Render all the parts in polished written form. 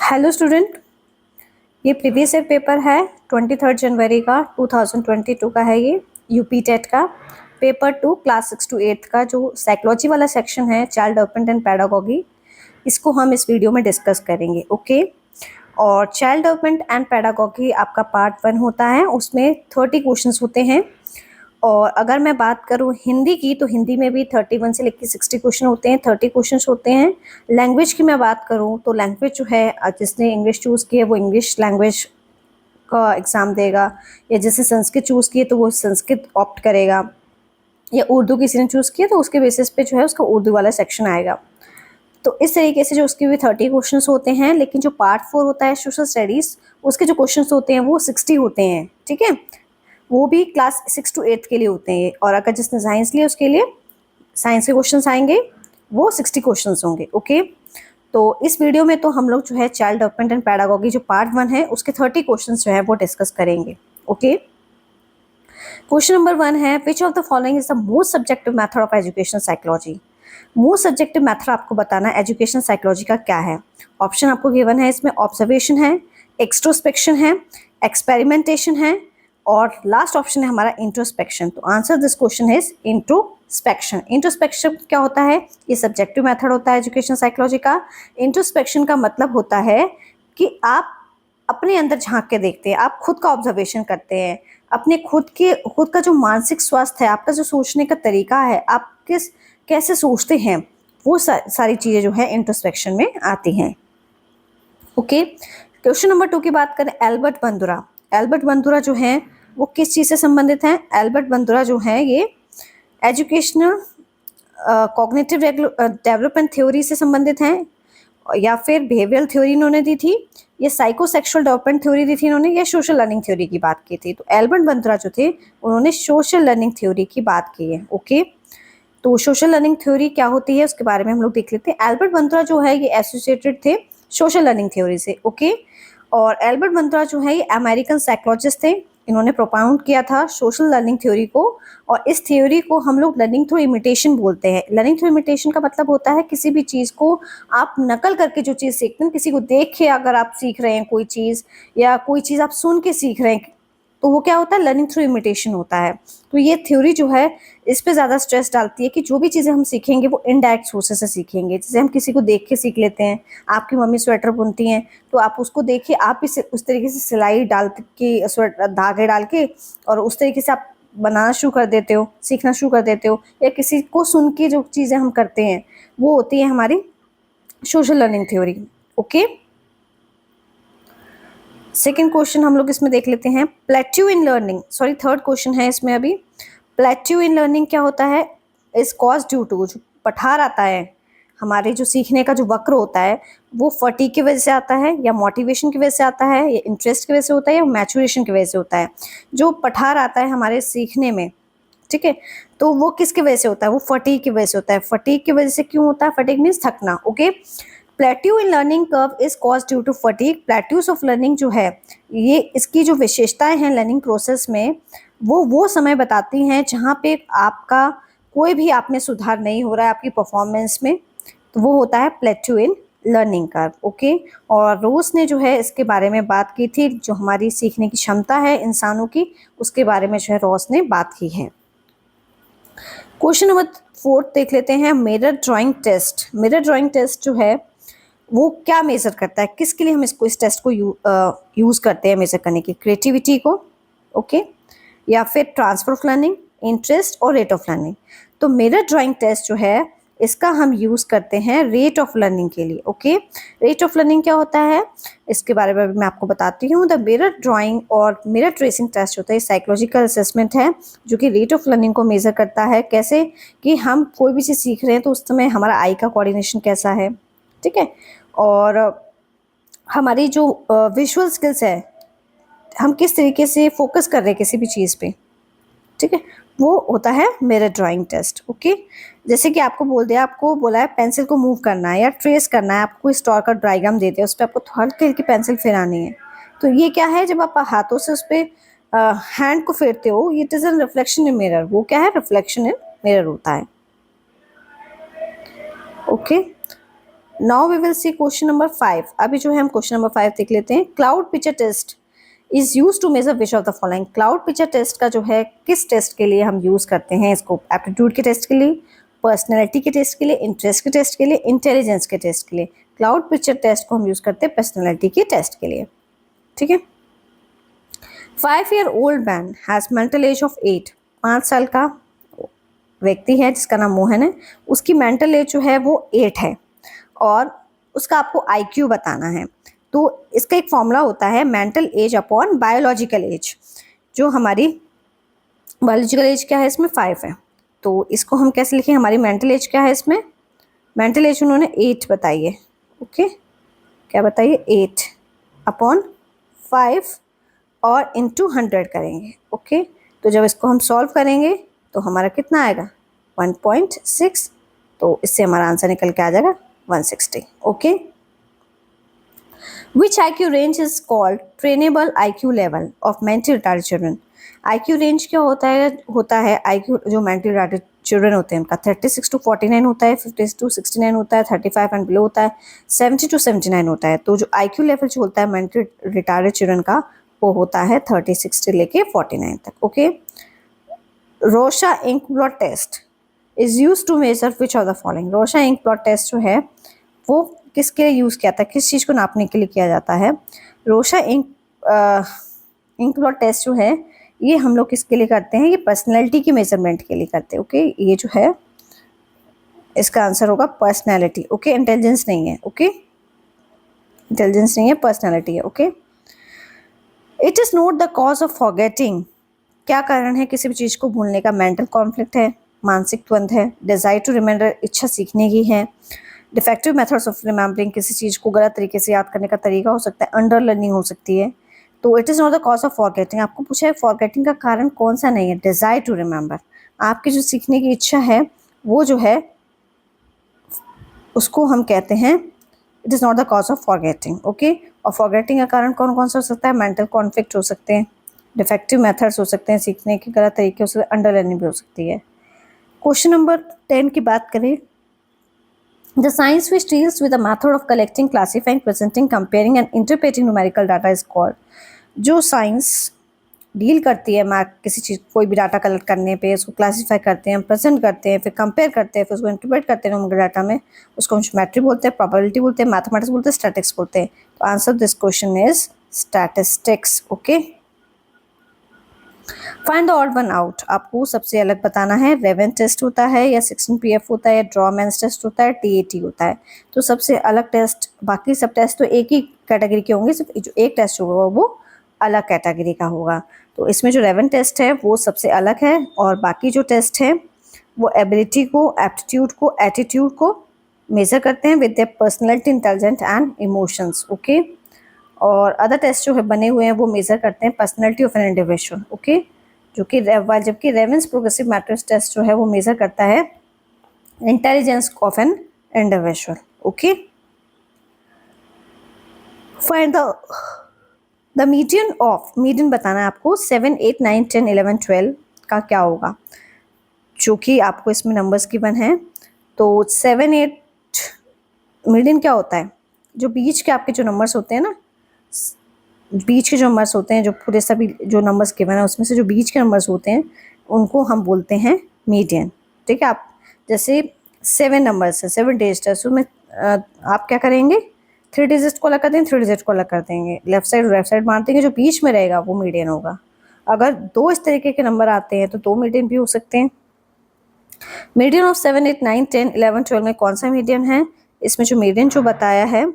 Hello student, ये previous year paper है 23 जनवरी का 2022 का है। ये यूपी टेट का पेपर 2 क्लास 6 to 8 का जो साइकोलॉजी वाला सेक्शन है, चाइल्ड डेवलपमेंट एंड पैडागोगी, इसको हम इस वीडियो में डिस्कस करेंगे। ओके। और चाइल्ड डेवलपमेंट एंड पैडागोगी आपका पार्ट 1 होता है, उसमें 30 क्वेश्चंस होते हैं। और अगर मैं बात करूँ हिंदी की, तो हिंदी में भी 31 से लेकर 60 क्वेश्चन होते हैं, 30 क्वेश्चन होते हैं। लैंग्वेज की मैं बात करूँ तो लैंग्वेज जो है, जिसने इंग्लिश चूज़ की है वो इंग्लिश लैंग्वेज का एग्ज़ाम देगा, या जिसने संस्कृत चूज़ की है तो वो संस्कृत ऑप्ट करेगा, या उर्दू किसी ने चूज़ किया तो उसके बेसिस पे जो है उसका उर्दू वाला सेक्शन आएगा। तो इस तरीके से जो उसके भी 30 क्वेश्चन होते हैं। लेकिन जो पार्ट 4 होता है सोशल स्टडीज़, उसके जो क्वेश्चन होते हैं वो 60 होते हैं। ठीक है, वो भी क्लास 6 to 8 के लिए होते हैं। और अगर जिसने साइंस लिया उसके लिए साइंस के क्वेश्चंस आएंगे, वो 60 क्वेश्चंस होंगे। ओके। तो इस वीडियो में तो हम लोग जो है चाइल्ड डेवलपमेंट एंड पैडागोगी जो पार्ट 1 है उसके 30 क्वेश्चंस जो है वो डिस्कस करेंगे। ओके। क्वेश्चन नंबर 1 है, विच of the following is the most subjective method of education psychology. Most subjective method आपको बताना है एजुकेशन साइकोलॉजी का क्या है। ऑप्शन आपको गिवन है, इसमें ऑब्जर्वेशन है, एक्सट्रोस्पेक्शन है, एक्सपेरिमेंटेशन है, और लास्ट ऑप्शन है हमारा इंट्रोस्पेक्शन। तो answer this question is introspection. Introspection क्या होता है? ये सब्जेक्टिव मेथड होता है एजुकेशन साइकोलॉजी का। इंट्रोस्पेक्शन का मतलब होता है कि आप अपने अंदर झांक के देखते हैं, आप खुद का ऑब्जर्वेशन करते हैं, अपने खुद का जो मानसिक स्वास्थ्य है, आपका जो सोचने का तरीका है, आप कैसे सोचते हैं, वो सारी चीज़ें जो है इंट्रोस्पेक्शन में आती हैं। ओके। क्वेश्चन नंबर 2 की बात करें, एल्बर्ट बंदुरा। एल्बर्ट बंदुरा जो है वो किस चीज़ से संबंधित हैं? एल्बर्ट बंदुरा जो है ये एजुकेशनल कॉग्निटिव डेवलपमेंट थ्योरी से संबंधित हैं, या फिर बिहेवियरल थ्योरी इन्होंने दी थी, या साइकोसेक्सुअल डेवलपमेंट थ्योरी दी थी इन्होंने, या सोशल लर्निंग थ्योरी की बात की थी। तो एल्बर्ट बंदुरा जो थे उन्होंने सोशल लर्निंग थ्योरी की बात की है। ओके। तो सोशल लर्निंग थ्योरी क्या होती है उसके बारे में हम लोग देख लेते हैं। एल्बर्ट बंदुरा जो है ये एसोसिएटेड थे सोशल लर्निंग थ्योरी से। ओके। और एल्बर्ट बंदुरा जो है ये अमेरिकन साइकोलॉजिस्ट थे, इन्होंने प्रोपाउंड किया था सोशल लर्निंग थ्योरी को। और इस थ्योरी को हम लोग लर्निंग थ्रू इमिटेशन बोलते हैं। लर्निंग थ्रू इमिटेशन का मतलब होता है किसी भी चीज़ को आप नकल करके जो चीज़ सीखते हैं, किसी को देख के अगर आप सीख रहे हैं कोई चीज़, या कोई चीज़ आप सुन के सीख रहे हैं, तो वो क्या होता है? लर्निंग थ्रू इमिटेशन होता है। तो ये थ्योरी जो है इस पे ज़्यादा स्ट्रेस डालती है कि जो भी चीज़ें हम सीखेंगे वो इनडायरेक्ट सोर्सेस से सीखेंगे। जैसे हम किसी को देख के सीख लेते हैं, आपकी मम्मी स्वेटर बुनती हैं तो आप उसको देखिए, आप इस उस तरीके से सिलाई डाल के स्वेटर धागे डाल के और उस तरीके से आप बनाना शुरू कर देते हो, सीखना शुरू कर देते हो। या किसी को सुन के जो चीज़ें हम करते हैं वो होती है हमारी social learning theory. Okay. Second question हम लोग इसमें देख लेते हैं, plateau in learning, sorry third question है इसमें अभी। प्लेट्यू इन लर्निंग क्या होता है? इज कॉज ड्यू टू, जो पठार आता है हमारे जो सीखने का जो वक्र होता है वो फटीग की वजह से आता है, या मोटिवेशन की वजह से आता है, या इंटरेस्ट की वजह से होता है, या मैचुरेशन की वजह से होता है। जो पठार आता है हमारे सीखने में, ठीक है, तो वो किसकी वजह से होता है? वो फटीग की वजह से होता है। फटीग की वजह से क्यों होता है? फटीग मीन्स थकना। Okay. Plateau in learning curve is cause due to fatigue. Plateaus of learning जो है, ये इसकी जो विशेषताएं हैं लर्निंग प्रोसेस में, वो समय बताती हैं जहाँ पे आपका कोई भी आप में सुधार नहीं हो रहा है आपकी परफॉर्मेंस में, तो वो होता है plateau in learning curve. Okay. और रोज ने जो है इसके बारे में बात की थी, जो हमारी सीखने की क्षमता है इंसानों की, उसके बारे में जो है रॉस ने बात की है। क्वेश्चन नंबर 4 देख लेते हैं, mirror drawing test. Mirror drawing test जो है वो क्या मेजर करता है, किसके लिए हम इस टेस्ट को यूज़ करते हैं मेजर करने की? क्रिएटिविटी को, ओके, या फिर ट्रांसफर ऑफ लर्निंग, इंटरेस्ट और रेट ऑफ लर्निंग। तो मिरर ड्राइंग टेस्ट जो है इसका हम यूज़ करते हैं रेट ऑफ लर्निंग के लिए। ओके। रेट ऑफ लर्निंग क्या होता है इसके बारे में मैं आपको बताती हूँ। द मिरर ड्राइंग और मिरर ट्रेसिंग टेस्ट होता है, साइकोलॉजिकल असेसमेंट है जो कि रेट ऑफ लर्निंग को मेजर करता है। कैसे? कि हम कोई भी चीज़ सीख रहे हैं तो उस समय हमारा आई का कोऑर्डिनेशन कैसा है, ठीक है, और हमारी जो विजुअल स्किल्स है, हम किस तरीके से फोकस कर रहे हैं किसी भी चीज़ पे, ठीक है, वो होता है मिरर ड्राइंग टेस्ट। ओके। जैसे कि आपको आपको बोला है पेंसिल को मूव करना है या ट्रेस करना है, आपको स्टोर का डायग्राम देते हैं, उस पर आपको हल्की हल्की पेंसिल फिरानी है, तो ये क्या है? जब आप हाथों से उस पर हैंड को फेरते हो, it is a reflection in mirror. वो क्या है? रिफ्लेक्शन इन मिरर होता है। Okay. Now we will see question number 5। अभी जो है हम क्वेश्चन नंबर 5 देख लेते हैं। Cloud picture test is use to measure which of the following. Cloud picture test का जो है किस टेस्ट के लिए हम यूज करते हैं इसको? एप्टीट्यूड के टेस्ट के लिए, पर्सनैलिटी के टेस्ट के लिए, इंटरेस्ट के टेस्ट के लिए, इंटेलिजेंस के टेस्ट के लिए। क्लाउड पिक्चर टेस्ट को हम यूज करते हैं पर्सनैलिटी के टेस्ट के लिए। ठीक है। 5-year-old man has mental as of 8। 5 साल का व्यक्ति है जिसका नाम मोहन है, उसकी मेंटल एज जो है वो 8 है और उसका आपको IQ बताना है। तो इसका एक फॉर्मूला होता है mental as upon biological age. जो हमारी बायोलॉजिकल एज क्या है इसमें 5 है, तो इसको हम कैसे लिखें? हमारी मेंटल एज क्या है इसमें? मेंटल एज उन्होंने 8 बताई है। ओके, क्या बताइए? 8 अपॉन 5 और इंटू 100 करेंगे। ओके, तो जब इसको हम सॉल्व करेंगे तो हमारा कितना आएगा? 1.6। तो इससे हमारा आंसर निकल के आ जाएगा 160। Okay, which IQ range is called trainable IQ level of mentally retarded children. IQ range क्या होता है? IQ जो मेंटली रिटार्डेड चिल्ड्रन होते हैं उनका 36 to 49 होता है, 50 to 69 होता है, 35 एंड बिलो होता है, 70 to 79 होता है। तो जो IQ लेवल जो होता है मेंटली रिटार्डेड चिल्ड्रन का वो होता है 36 से लेके 49 तक। Okay, Rorschach ink blot test is use to measure which of the following. Rorschach ink blot test जो है वो किसके लिए यूज़ किया था? किस चीज़ को नापने के लिए किया जाता है? रोशा इंक ब्लड टेस्ट जो है ये हम लोग किसके लिए करते हैं? ये पर्सनैलिटी की मेजरमेंट के लिए करते हैं। ओके, ये जो है इसका आंसर होगा पर्सनैलिटी। ओके, इंटेलिजेंस नहीं है। ओके, इंटेलिजेंस नहीं है, पर्सनैलिटी है। Okay, it is not the cause of forgetting. क्या कारण है किसी भी चीज़ को भूलने का? मेंटल कॉन्फ्लिक्ट है, मानसिक द्वंद है, डिजायर टू रिमेंबर इच्छा सीखने की है, डिफेक्टिव मेथड्स ऑफ रिमेंबरिंग किसी चीज़ को गलत तरीके से याद करने का तरीका हो सकता है, अंडर लर्निंग हो सकती है। तो it is not the cause of forgetting. आपको पूछा है फॉरगेटिंग का कारण कौन सा नहीं है? Desire to remember. आपकी जो सीखने की इच्छा है वो जो है उसको हम कहते हैं it is not the cause of forgetting. Okay, और फॉरगेटिंग का कारण कौन कौन सा हो सकता है? मेंटल कॉन्फ्लिक्ट हो सकते हैं, डिफेक्टिव मेथड्स हो सकते हैं, सीखने के गलत तरीके हो सकते हैं, अंडर लर्निंग भी हो सकती है। क्वेश्चन नंबर 10 की बात करें, the science which deals with the method of collecting, classifying, presenting, comparing and interpreting numerical data is called। जो साइंस डील करती है मैथ किसी चीज़ कोई भी डाटा कलेक्ट करने पे, उसको क्लासीफाई करते हैं, प्रेजेंट करते हैं, फिर कंपेयर करते हैं, फिर उसको इंटरप्रेट करते हैं न्यूमेरिकल डाटा में, उसको हम ज्योमेट्री बोलते हैं, प्रोबेबिलिटी बोलते हैं, मैथमेटिक्स बोलते हैं, स्टैटिस्टिक्स बोलते हैं। तो answer this question is statistics. Okay, find the odd one out. आपको सबसे अलग बताना है। रेवन टेस्ट होता है या 16PF होता है, ड्रॉमैन्स टेस्ट होता है, TAT होता है। तो सबसे अलग टेस्ट, बाकी सब टेस्ट तो एक ही कैटेगरी के होंगे, सिर्फ जो एक टेस्ट होगा वो अलग कैटेगरी का होगा। तो इसमें जो रेवन टेस्ट है वो सबसे अलग है और बाकी जो टेस्ट है वो एबिलिटी को, एप्टीट्यूड को, एटीट्यूड को मेजर करते हैं with their personality, intelligent and emotions. Okay, और अदर टेस्ट जो है बने हुए हैं वो मेजर करते हैं personality of an individual. Okay, जबकि रेवेंस प्रोग्रेसिव मैट्रिक्स टेस्ट जो है वो मेजर करता है intelligence of an individual. Okay, find the median of, median बताना है आपको 7, 8, 9, 10, 11, 12 का क्या होगा, जो कि आपको इसमें नंबर्स गिवन है। तो 7, 8 मीडियन क्या होता है? जो बीच के आपके जो नंबर्स होते हैं ना, बीच के जो नंबर्स होते हैं, जो पूरे सभी जो नंबर्स गिवन है उसमें से जो बीच के नंबर्स होते हैं उनको हम बोलते हैं मीडियन। ठीक है, आप जैसे 7 नंबर्स है, 7 डिजिट है, उसमें आप क्या करेंगे? 3 डिजिट को अलग कर देंगे, 3 डिजिट को अलग कर देंगे, लेफ्ट साइड और राइट साइड मार देंगे, जो बीच में रहेगा वो मीडियन होगा। अगर 2 इस तरीके के नंबर आते हैं तो 2 मीडियन भी हो सकते हैं। मीडियन ऑफ 7, 8, 9, 10, 11, 12 में कौन सा मीडियन है? इसमें जो मीडियन जो बताया है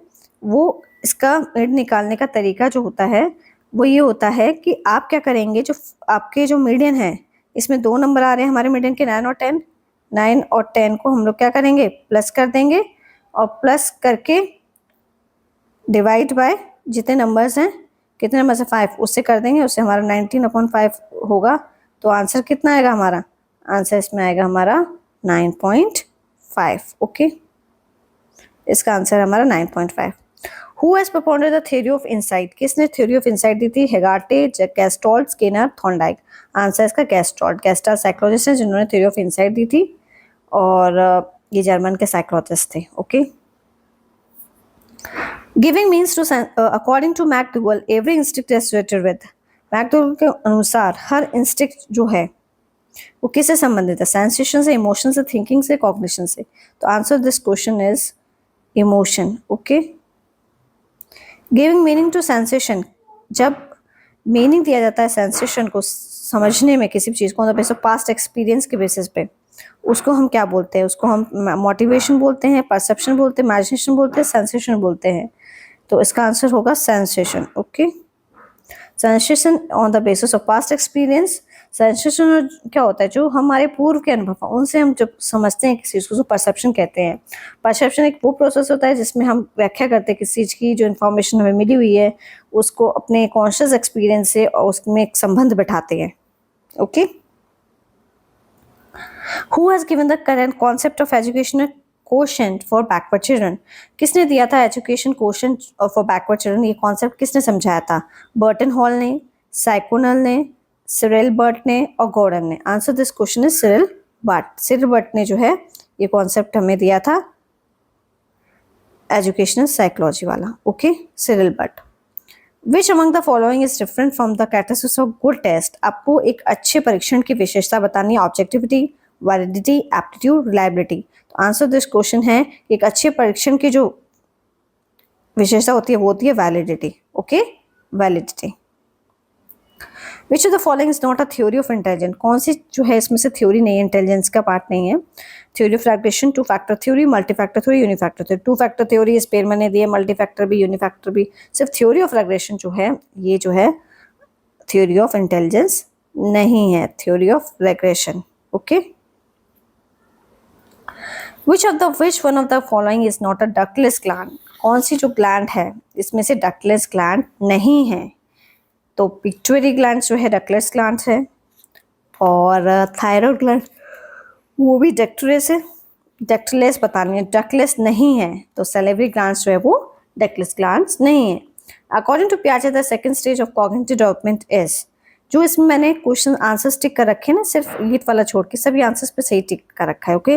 वो इसका मीडियन निकालने का तरीका जो होता है वो ये होता है कि आप क्या करेंगे, जो आपके जो मीडियन है इसमें 2 नंबर आ रहे हैं हमारे मीडियन के, 9 और 10। 9 और 10 को हम लोग क्या करेंगे? प्लस कर देंगे और प्लस करके डिवाइड बाय जितने नंबर्स हैं, कितने नंबर से 5 उससे कर देंगे, उससे हमारा 19/5 होगा। तो आंसर कितना आएगा हमारा? आंसर इसमें आएगा हमारा 9.5। ओके, इसका आंसर हमारा 9.5। Who has proponed the theory of insight? किसने थ्योरी ऑफ इनसाइट दी थी? Hegarty, Gestalt, Skinner, Thorndike. Answer इसका गेस्टॉल्ट। गेस्टॉल्ट साइकोलॉजिस्ट हैं जिन्होंने थ्योरी ऑफ इनसाइट दी थी और ये जर्मन के साइकोलॉजिस्ट थे। Okay, giving means to according to McDougall every instinct associated with, McDougall के अनुसार हर इंस्टिंक्ट जो है वो किससे संबंधित है? सेंसेशन से, इमोशन से, थिंकिंग से, कॉग्निशन से। तो answer this question is emotion. Okay. Giving meaning to sensation, जब मीनिंग दिया जाता है सेंसेशन को समझने में किसी भी चीज़ को, बेसिस पास्ट एक्सपीरियंस के बेसिस पे, उसको हम क्या बोलते हैं? उसको हम मोटिवेशन बोलते हैं, परसेप्शन बोलते हैं, इमेजिनेशन बोलते हैं, सेंसेशन बोलते हैं। तो इसका आंसर होगा sensation. Okay. Sensation on the basis of past experience, sensation क्या होता है? जो हमारे पूर्व के अनुभव उनसे हम जब समझते हैं किसी चीज़ को, परसेप्शन कहते हैं। परसेप्शन एक वो प्रोसेस होता है जिसमें हम व्याख्या करते हैं किसी चीज़ की, जो इन्फॉर्मेशन हमें मिली हुई है उसको अपने कॉन्शियस एक्सपीरियंस से और उसमें एक संबंध बैठाते हैं। Okay. Who has given the current concept of educational quotient for backward children? किसने दिया था education quotient for backward children? ये कॉन्सेप्ट किसने समझाया था? बर्टन हॉल ने, साइकोनल ने, सिरिल बर्ट ने और गॉर्डन ने। Answer this question is Cyril Burt. Cyril Burt ने जो है ये कॉन्सेप्ट हमें दिया था एजुकेशनल साइकोलॉजी वाला। Okay, Cyril Burt. Which among the following is different from the characteristics of good test? आपको एक अच्छे परीक्षण की विशेषता बतानी है। Objectivity, validity, aptitude, reliability. तो आंसर दिस क्वेश्चन है एक अच्छे परीक्षण की जो विशेषता होती है वो होती है validity. Okay, validity. Which of the following is not a theory of intelligence? कौन सी जो है इसमें से थ्योरी नहीं है, इंटेलिजेंस का पार्ट नहीं है? Theory of regression, two factor theory, multi factor theory, unifactor theory. Two factor theory Spearman ने दी है, मल्टी फैक्टर भी, यूनिफैक्टर भी। सिर्फ थ्योरी ऑफ रिग्रेशन जो है ये जो है थ्योरी ऑफ इंटेलिजेंस नहीं है, theory of regression. Okay. Which one of the following is not a ductless gland? कौन सी जो ग्लैंड है इसमें से डक्टलेस ग्लैंड नहीं है? तो पिट्यूटरी ग्लैंड जो है डक्टलेस ग्लैंड है, और थायराइड ग्लैंड वो भी डक्टलेस है। डक्टलेस बतानी है, डक्टलेस नहीं है। तो सैलिवरी ग्लैंड्स जो है वो डक्टलेस ग्लैंड्स नहीं है। अकॉर्डिंग टू पियाजे the second stage of cognitive development is, जो इसमें मैंने क्वेश्चन आंसर्स टिक कर रखे हैं ना, सिर्फ लीड वाला छोड़ के सभी आंसर्स पे सही टिक कर रखा है। ओके।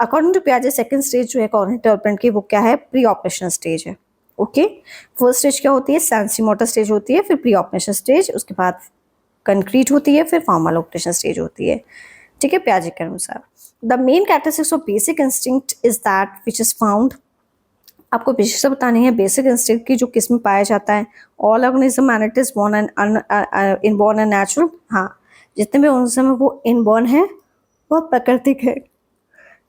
अकॉर्डिंग टू पियाजे सेकंड स्टेज जो है कॉग्निटिव डेवलपमेंट की वो क्या है? प्री ऑपरेशनल स्टेज है। ओके। फर्स्ट स्टेज क्या होती है? सेंसरी मोटर स्टेज होती है, फिर प्री ऑपरेशनल स्टेज, उसके बाद कंक्रीट होती है, फिर फॉर्मल ऑपरेशन स्टेज होती है। ठीक है, पियाजे के अनुसार। The main characteristics of basic instinct is that which is found, आपको विशेषता बतानी है बेसिक इंस्टिंक्ट की जो किस में पाया जाता है। All organism and it is born and inborn and natural. हाँ, जितने भी ऑर्गेनिज्म है वो इनबॉर्न है, वो प्राकृतिक है।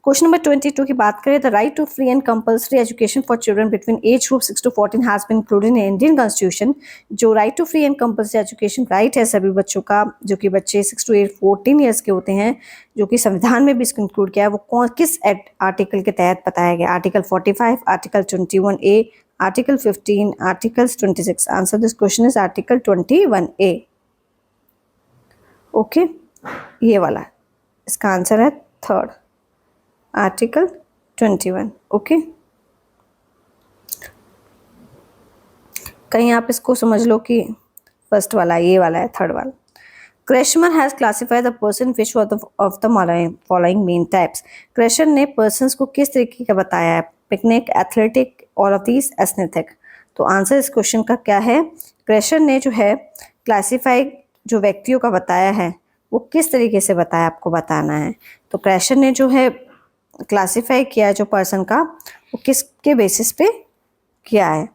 क्वेश्चन नंबर 22 की बात करें, the right to free and compulsory education for children between age group 6 to 14 has been included in Indian constitution. जो right to free and compulsory education right है सभी बच्चों का, जो कि बच्चे 6 to 8 14 ईयर्स के होते हैं, जो कि संविधान में भी इसको इंक्लूड किया है, वो कौन किस आर्टिकल के तहत बताया गया? Article 45, article 21A, article 15, article 26। Answer this question is article 21A। Okay, ये वाला इसका आंसर है थर्ड, आर्टिकल 21। ओके, कहीं आप इसको समझ लो कि फर्स्ट वाला ये वाला है, थर्ड वाला। क्रेशमर has classified the person which of the following main types. Crusher ने पर्सन्स को किस तरीके का बताया है? Picnic, athletic, all of these, aesthetic. तो आंसर इस क्वेश्चन का क्या है? क्रेशर ने जो है क्लासिफाई जो व्यक्तियों का बताया है वो किस तरीके से बताया, आपको बताना है। तो क्रेशर ने जो है क्लासिफाई किया जो पर्सन का, वो किसके बेसिस पे किया है?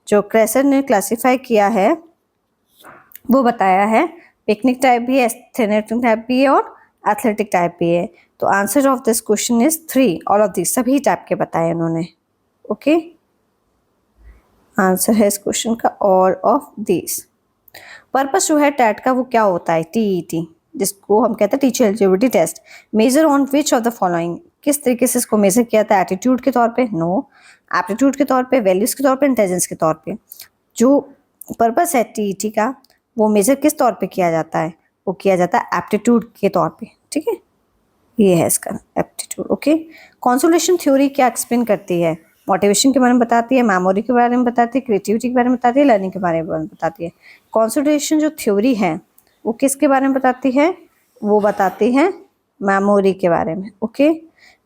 जो क्रेशर ने क्लासिफाई किया है वो बताया है पिकनिक टाइप भी है, एस्थेटिक टाइप भी है और एथलेटिक टाइप भी है। तो answer of this question is 3, all of this, सभी टाइप के बताए उन्होंने। ओके, आंसर है इस क्वेश्चन का ऑल ऑफ दिस। पर्पस जो है टैट का वो क्या होता है? TET, जिसको हम कहते हैं teacher eligibility test. Measure on which of the following, किस तरीके से इसको मेजर किया था? एटीट्यूड के तौर पे? नो। एप्टीट्यूड के तौर पे, वैल्यूज के तौर पे, इंटेलिजेंस के तौर पे। जो पर्पस है TET का वो मेजर किस तौर पे किया जाता है? वो किया जाता है एप्टीट्यूड के तौर पे। ठीक है, ये है इसका एप्टीट्यूड। ओके, कंसोलिडेशन थ्योरी क्या एक्सप्लेन करती है? मोटिवेशन के बारे में बताती है, मेमोरी के बारे में बताती है, क्रिएटिविटी के बारे में बताती है, लर्निंग के बारे में बताती है। कंसोलिडेशन जो थ्योरी है वो किसके बारे में बताती है? वो बताती है मेमोरी के बारे में। ओके,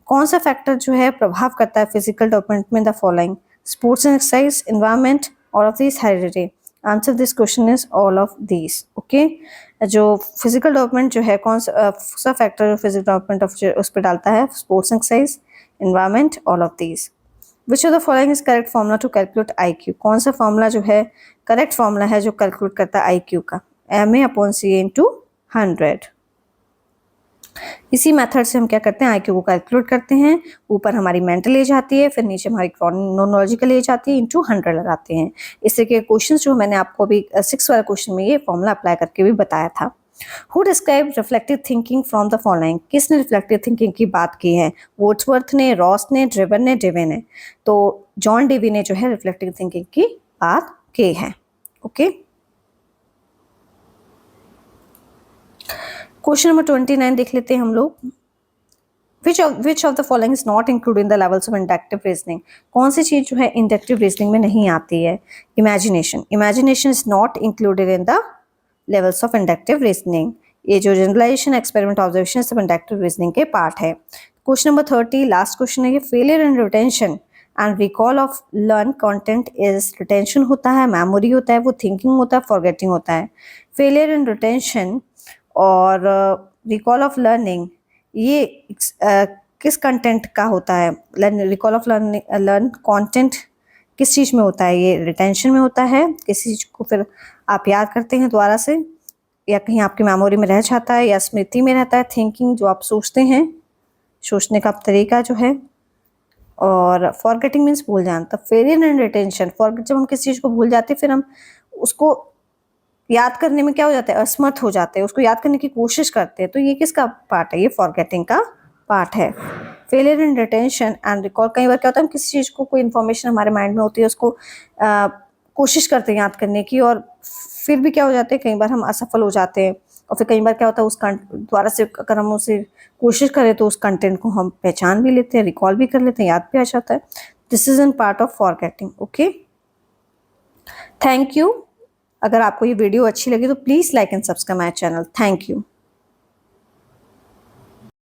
कौन सा फैक्टर जो है प्रभाव करता है फिजिकल डेवलपमेंट में? The following, sports and exercise, environment, all of these, heredity. Answer this question is all of these. Okay, जो फिजिकल डेवलपमेंट जो है कौन सा फैक्टर जो फिजिकल डेवलपमेंट ऑफ उस पर डालता है, sports exercise, environment, all of these. Which of the following is correct formula to calculate IQ? कौन सा फॉर्मूला जो है करेक्ट फॉर्मूला है जो कैलकुलेट करता है IQ का? MA/CA × 100. इसी मेथड से हम क्या करते हैं, IQ को कैलकुलेट करते हैं. ऊपर हमारी मेंटल एज आती है, फिर नीचे हमारी क्रोनोलॉजिकल एज आती है, इंटू 100 लगाते हैं. इस तरह के क्वेश्चन जो मैंने आपको अभी 6 वाला क्वेश्चन में ये फॉर्मूला अप्लाई करके भी बताया था. Who described reflective thinking from the following? किसने रिफ्लेक्टिव थिंकिंग की बात की है? वर्ड्सवर्थ ने, रॉस ने, ड्रेवर ने, डेवे ने. तो जॉन डेवी ने जो है रिफ्लेक्टिव थिंकिंग की बात की है. ओके, क्वेश्चन नंबर 29 देख लेते हैं हम लोग. Which of the following is not included in the levels of inductive reasoning? कौन सी चीज जो है इंडक्टिव रीजनिंग में नहीं आती है? Imagination. Imagination is not included in the levels of inductive reasoning. ये जो जनरलाइजेशन, एक्सपेरिमेंट, ऑब्जर्वेशन सब इंडक्टिव रीजनिंग के पार्ट है. क्वेश्चन नंबर 30 लास्ट क्वेश्चन है. ये failure in retention and recall of learn content is. Retention होता है, memory होता है, वो थिंकिंग होता है, फॉरगेटिंग होता है. फेलियर इन रिटेंशन और रिकॉल ऑफ लर्निंग ये किस कंटेंट का होता है? रिकॉल ऑफ लर्न कंटेंट किस चीज़ में होता है? ये रिटेंशन में होता है. किसी चीज़ को फिर आप याद करते हैं दोबारा से, या कहीं आपकी मेमोरी में रह जाता है, या स्मृति में रहता है. थिंकिंग जो आप सोचते हैं, सोचने का तरीका जो है. और फॉरगेटिंग मीन्स भूल जाना. तो फेलियर इन रिटेंशन, फॉरगेट जब हम किसी चीज़ को भूल जाते हैं, फिर हम उसको याद करने में क्या हो जाता है, असमर्थ हो जाते हैं, उसको याद करने की कोशिश करते हैं. तो ये किसका पार्ट है? ये फॉरगेटिंग का पार्ट है. Failure in retention and recall. कई बार क्या होता है, हम किसी चीज़ को, कोई इन्फॉर्मेशन हमारे माइंड में होती है, उसको कोशिश करते हैं याद करने की, और फिर भी क्या हो जाते हैं, कई बार हम असफल हो जाते हैं. और फिर कई बार क्या होता है, उस दोबारा से अगर हम उसे कोशिश करें तो उस कंटेंट को हम पहचान भी लेते हैं, रिकॉल भी कर लेते हैं, याद भी आ जाता है. This is an part of forgetting. Okay, thank you. अगर आपको ये वीडियो अच्छी लगी तो please like and subscribe my channel. Thank you.